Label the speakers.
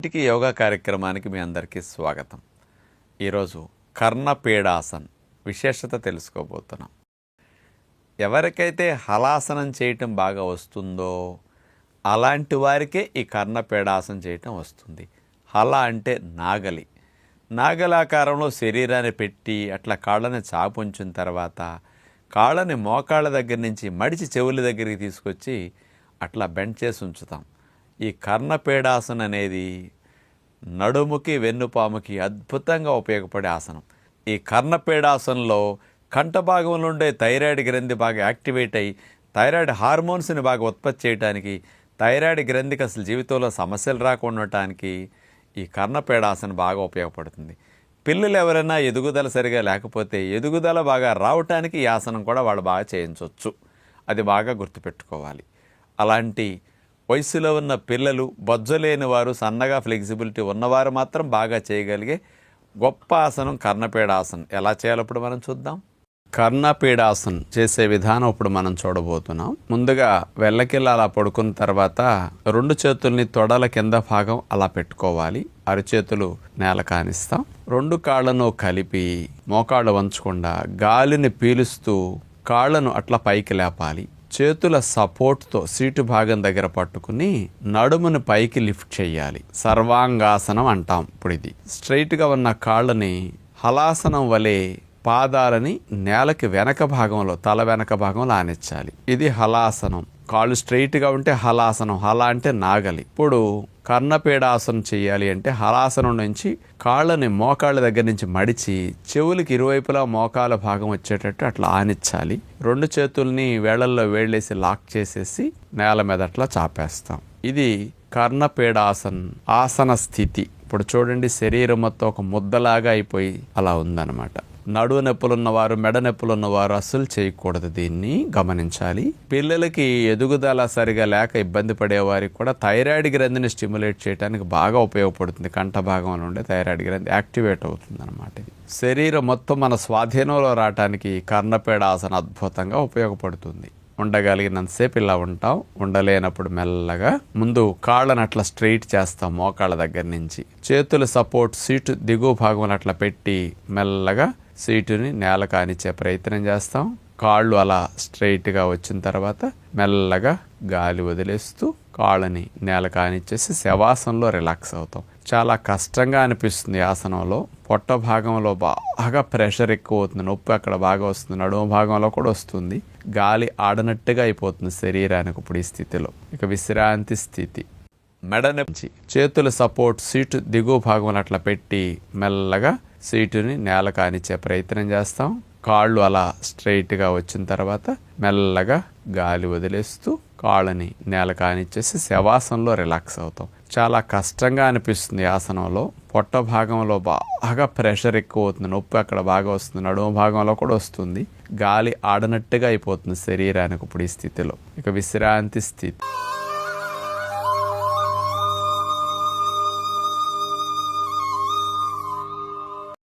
Speaker 1: ఇంటికి యోగా కార్యక్రమానికి మీ అందరికీ స్వాగతం. ఈరోజు కర్ణపీడాసన్ విశేషత తెలుసుకోబోతున్నాం. ఎవరికైతే హలాసనం చేయటం బాగా వస్తుందో అలాంటి వారికే ఈ కర్ణపీడాసనం చేయటం వస్తుంది. హల అంటే నాగలి. నాగలాకారంలో శరీరాన్ని పెట్టి అట్లా కాళ్ళని చాపుంచిన తర్వాత కాళ్ళని మోకాళ్ళ దగ్గర నుంచి మడిచి చెవుల దగ్గరికి తీసుకొచ్చి అట్లా బెండ్ చేసి ఉంచుతాం. ఈ కర్ణపీడాసనం అనేది నడుముకి వెన్నుపాముకి అద్భుతంగా ఉపయోగపడే ఆసనం. ఈ కర్ణపీడాసనంలో కంఠ భాగంలో ఉండే థైరాయిడ్ గ్రంథి బాగా యాక్టివేట్ అయ్యి థైరాయిడ్ హార్మోన్స్ని బాగా ఉత్పత్తి చేయడానికి, థైరాయిడ్ గ్రంథికి అసలు జీవితంలో సమస్యలు రాకుండా ఉండటానికి ఈ కర్ణపీడాసనం బాగా ఉపయోగపడుతుంది. పిల్లలు ఎవరైనా ఎదుగుదల సరిగా లేకపోతే ఎదుగుదల బాగా రావటానికి ఈ ఆసనం కూడా వాళ్ళు బాగా చేయించవచ్చు. అది బాగా గుర్తుపెట్టుకోవాలి. అలాంటి వయసులో ఉన్న పిల్లలు, బొజ్జలేని వారు, సన్నగా ఫ్లెక్సిబిలిటీ ఉన్నవారు మాత్రం బాగా చేయగలిగే గొప్ప ఆసనం కర్ణపీడాసనం. ఎలా చేయాలో ఇప్పుడు మనం చూద్దాం. కర్ణపీడాసనం చేసే విధానం ఇప్పుడు మనం చూడబోతున్నాం. ముందుగా వెల్లకిల్లా అలా పడుకున్న తర్వాత రెండు చేతుల్ని తొడల కింద భాగం అలా పెట్టుకోవాలి. అరచేతులు నేల కానిస్తాం. రెండు కాళ్ళను కలిపి మోకాళ్ళు వంచకుండా గాలిని పీలుస్తూ కాళ్ళను అట్లా పైకి లేపాలి. చేతుల సపోర్ట్తో సీటు భాగం దగ్గర పట్టుకుని నడుమును పైకి లిఫ్ట్ చేయాలి. సర్వాంగాసనం అంటాం. ఇప్పుడు ఇది స్ట్రైట్గా ఉన్న కాళ్ళని హలాసనం వలె పాదాలని నేలకి వెనక భాగంలో, తల వెనక భాగంలో ఆనించాలి. ఇది హలాసనం. కాళ్ళు స్ట్రైట్గా ఉంటే హలాసనం. హల అంటే నాగలి. ఇప్పుడు కర్ణపీడాసనం చేయాలి అంటే హలాసనం నుంచి కాళ్ళని మోకాళ్ళ దగ్గర నుంచి మడిచి చెవులకి ఇరువైపులా మోకాల భాగం వచ్చేటట్టు అట్లా ఆనించాలి. రెండు చేతుల్ని వేళ్లల్లో వేళ్ళేసి లాక్ చేసేసి నేల మీద అట్లా చాపేస్తాం. ఇది కర్ణపీడాసన్ ఆసన స్థితి. ఇప్పుడు చూడండి, శరీరం మొత్తం ఒక ముద్దలాగా అయిపోయి అలా ఉందన్నమాట. నడువు నొప్పులున్నవారు, మెడ నొప్పులున్నవారు అస్సలు చేయకూడదు. దీన్ని గమనించాలి. పిల్లలకి ఎదుగుదల సరిగా లేక ఇబ్బంది పడేవారికి కూడా థైరాయిడ్ గ్రంథిని స్టిమ్యులేట్ చేయడానికి బాగా ఉపయోగపడుతుంది. కంఠ భాగంలో ఉండే థైరాయిడ్ గ్రంథి యాక్టివేట్ అవుతుంది అనమాట. ఇది శరీరం మొత్తం మన స్వాధీనంలో రావడానికి కర్ణపీడాసనం అద్భుతంగా ఉపయోగపడుతుంది. ఉండగలిగినంతసేపు ఇలా ఉంటాం. ఉండలేనప్పుడు మెల్లగా ముందు కాళ్ళను అట్లా స్ట్రైట్ చేస్తాం. మోకాళ్ళ దగ్గర నుంచి చేతుల సపోర్ట్ సీటు దిగువ భాగం అట్లా పెట్టి మెల్లగా సీటుని నేల కానిచ్చే ప్రయత్నం చేస్తాం. కాళ్ళు అలా స్ట్రైట్గా వచ్చిన తర్వాత మెల్లగా గాలి వదిలేస్తూ కాళ్ళని నేల కానిచ్చేసి శవాసనంలో రిలాక్స్ అవుతాం. చాలా కష్టంగా అనిపిస్తుంది ఆసనంలో. పొట్ట భాగంలో బాగా ప్రెషర్ ఎక్కువ అవుతుంది. నొప్పి అక్కడ బాగా వస్తుంది. నడుము భాగంలో కూడా వస్తుంది. గాలి ఆడనట్టుగా అయిపోతుంది శరీరానికి ఇప్పుడు ఈ స్థితిలో. ఇక విశ్రాంతి స్థితి. మెడ నుంచి చేతుల సపోర్ట్ సీటు దిగువ భాగం అట్లా పెట్టి మెల్లగా సీటుని నేల కానిచ్చే ప్రయత్నం చేస్తాం. కాళ్ళు అలా స్ట్రైట్గా వచ్చిన తర్వాత మెల్లగా గాలి వదిలేస్తూ కాళ్ళని నేల కానిచ్చేసి శవాసనంలో రిలాక్స్ అవుతాం. చాలా కష్టంగా అనిపిస్తుంది ఆసనంలో. పొట్ట భాగంలో బాగా ప్రెషర్ ఎక్కువ అవుతుంది. నొప్పి అక్కడ బాగా వస్తుంది. నడుము భాగంలో కూడా వస్తుంది. గాలి ఆడనట్టుగా అయిపోతుంది శరీరానికి ఇప్పుడు ఈ స్థితిలో. ఇక విశ్రాంతి స్థితి.